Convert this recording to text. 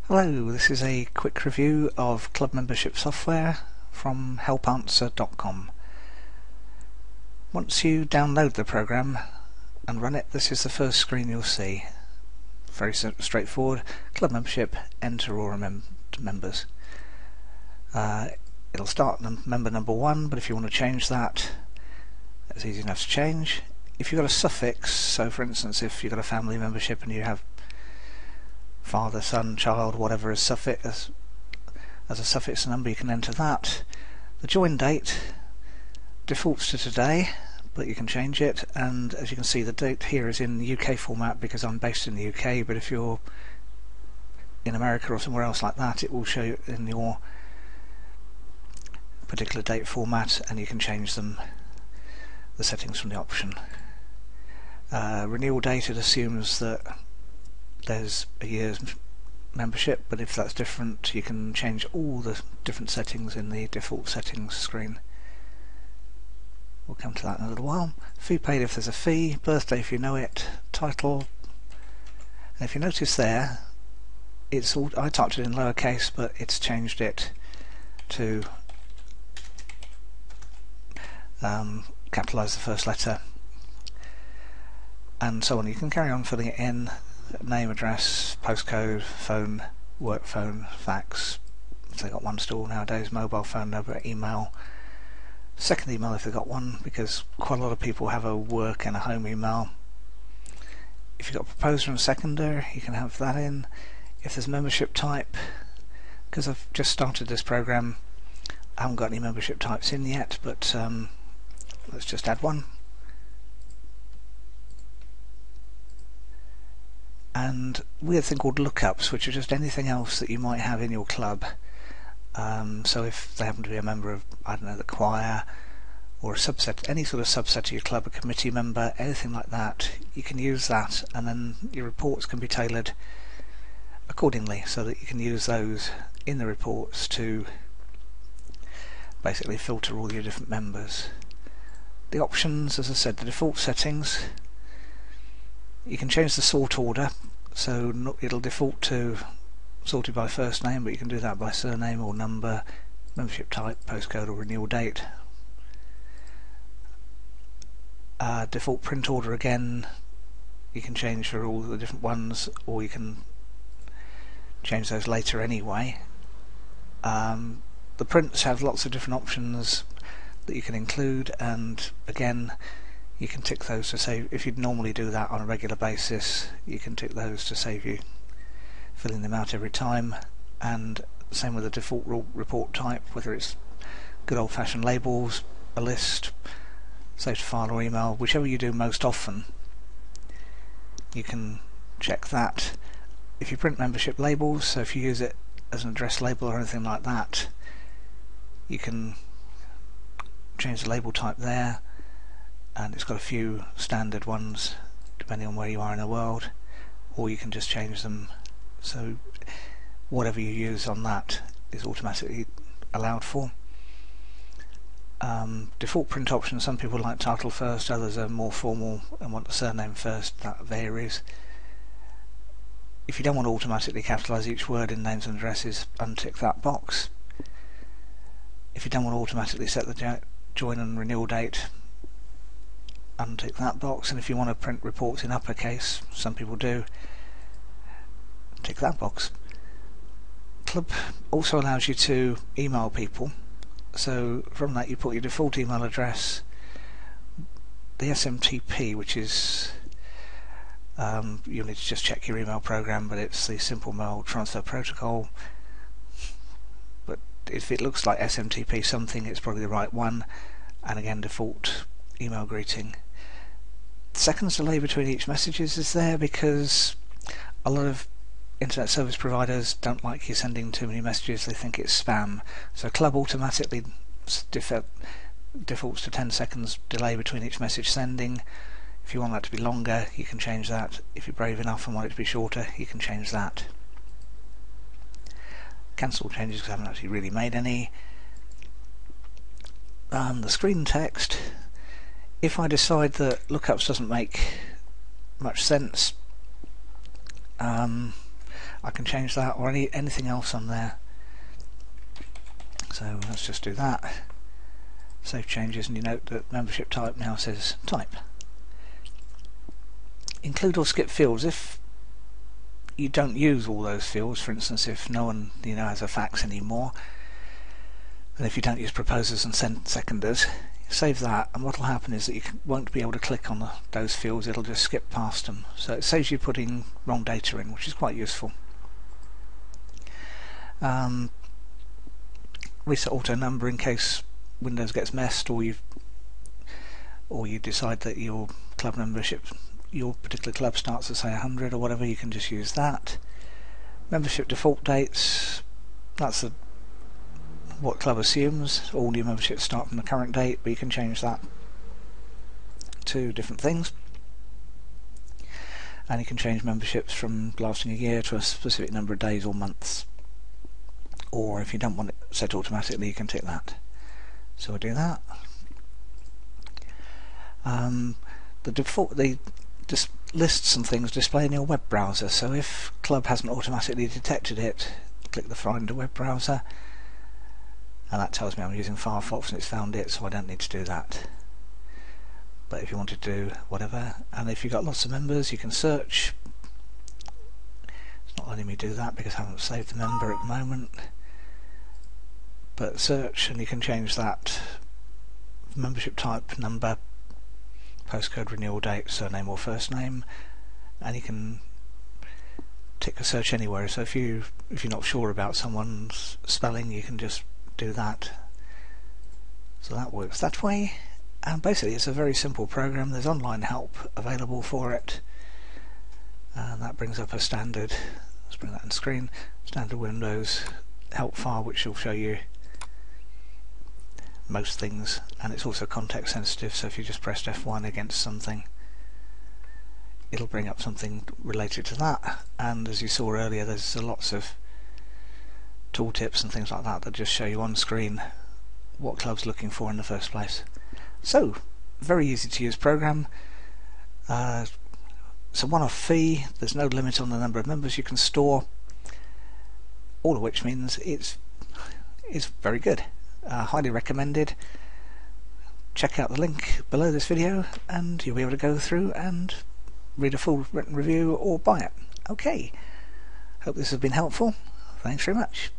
Hello, this is a quick review of club membership software from helpanswer.com. Once you download the program and run it, this is the first screen you'll see. Very straightforward. Club membership, enter or members. It'll start member number 1, but if you want to change that, it's easy enough to change. If you've got a suffix, so for instance if you've got a family membership and you have father, son, child, whatever as suffix as a suffix number, you can enter that. The join date defaults to today, but you can change it, and as you can see the date here is in the UK format because I'm based in the UK, but if you're in America or somewhere else like that, it will show you in your particular date format, and you can change the settings from the option. Renewal date, it assumes that there's a year's membership, but if that's different you can change all the different settings in the default settings screen. We'll come to that in a little while. Fee paid if there's a fee, birthday if you know it, title, and if you notice there, it's all, I typed it in lowercase but it's changed it to capitalise the first letter, and so on. You can carry on filling it in. Name, address, postcode, phone, work phone, fax, if they've got one still nowadays, mobile phone number, email, second email if they've got one, because quite a lot of people have a work and a home email. If you've got a proposer and a seconder, you can have that in. If there's membership type, because I've just started this program, I haven't got any membership types in yet, but let's just add one. And we have a thing called lookups, which are just anything else that you might have in your club. So if they happen to be a member of, I don't know, the choir, or a subset, any sort of subset of your club, a committee member, anything like that, you can use that, and then your reports can be tailored accordingly so that you can use those in the reports to basically filter all your different members. The options, as I said, the default settings. You can change the sort order, so it'll default to sorted by first name, but you can do that by surname or number, membership type, postcode or renewal date. Default print order, again, you can change for all the different ones, or you can change those later anyway. The prints have lots of different options that you can include, and again you can tick those to save. If you'd normally do that on a regular basis, you can tick those to save you filling them out every time. And same with the default report type, whether it's good old-fashioned labels, a list, save to file or email, whichever you do most often, you can check that. If you print membership labels, so if you use it as an address label or anything like that, you can change the label type there, and it's got a few standard ones depending on where you are in the world, or you can just change them so whatever you use on that is automatically allowed for. Default print options, some people like title first, others are more formal and want the surname first. That varies. If you don't want to automatically capitalise each word in names and addresses, untick that box. If you don't want to automatically set the join and renewal date, untick that box. And if you want to print reports in uppercase, some people do, tick that box. Club also allows you to email people, so from that you put your default email address, the SMTP, which is you'll need to just check your email program, but it's the Simple Mail Transfer Protocol. But if it looks like SMTP something, it's probably the right one. And again, default email greeting. Seconds delay between each messages is there because a lot of internet service providers don't like you sending too many messages. They think it's spam. So Club automatically defaults to 10 seconds delay between each message sending. If you want that to be longer, you can change that. If you're brave enough and want it to be shorter, you can change that. Cancel changes because I haven't actually really made any. The screen text, if I decide that lookups doesn't make much sense, I can change that, or anything else on there. So let's just do that. Save changes, and you note that membership type now says type. Include or skip fields. If you don't use all those fields, for instance, if no one has a fax anymore, and if you don't use proposers and seconders, save that, and what will happen is that you won't be able to click on those fields. It'll just skip past them, so it saves you putting wrong data in, which is quite useful. Reset auto number in case Windows gets messed, or you decide that your club membership, your particular club starts at say 100 or whatever. You can just use that. Membership default dates, that's what club assumes. All new memberships start from the current date, but you can change that to different things. And you can change memberships from lasting a year to a specific number of days or months. Or if you don't want it set automatically, you can tick that. So we'll do that. The default, just lists some things displayed in your web browser. So if Club hasn't automatically detected it, click the Find a web browser, and that tells me I'm using Firefox and it's found it, so I don't need to do that. But if you want to do whatever, and if you've got lots of members, you can search. It's not letting me do that because I haven't saved the member at the moment. But search, and you can change that membership type, number, postcode, renewal date, surname or first name, and you can tick a search anywhere. So if you're not sure about someone's spelling, you can just do that. So that works that way, and basically it's a very simple program. There's online help available for it, and that brings up a standard, let's bring that on screen, standard Windows help file, which will show you most things, and it's also context sensitive, so if you just pressed F1 against something, it'll bring up something related to that. And as you saw earlier, there's lots of tooltips and things like that that just show you on screen what Club's looking for in the first place. So, very easy to use program. It's a one-off fee, there's no limit on the number of members you can store, all of which means it's very good. Highly recommended. Check out the link below this video and you'll be able to go through and read a full written review or buy it. Okay, hope this has been helpful. Thanks very much.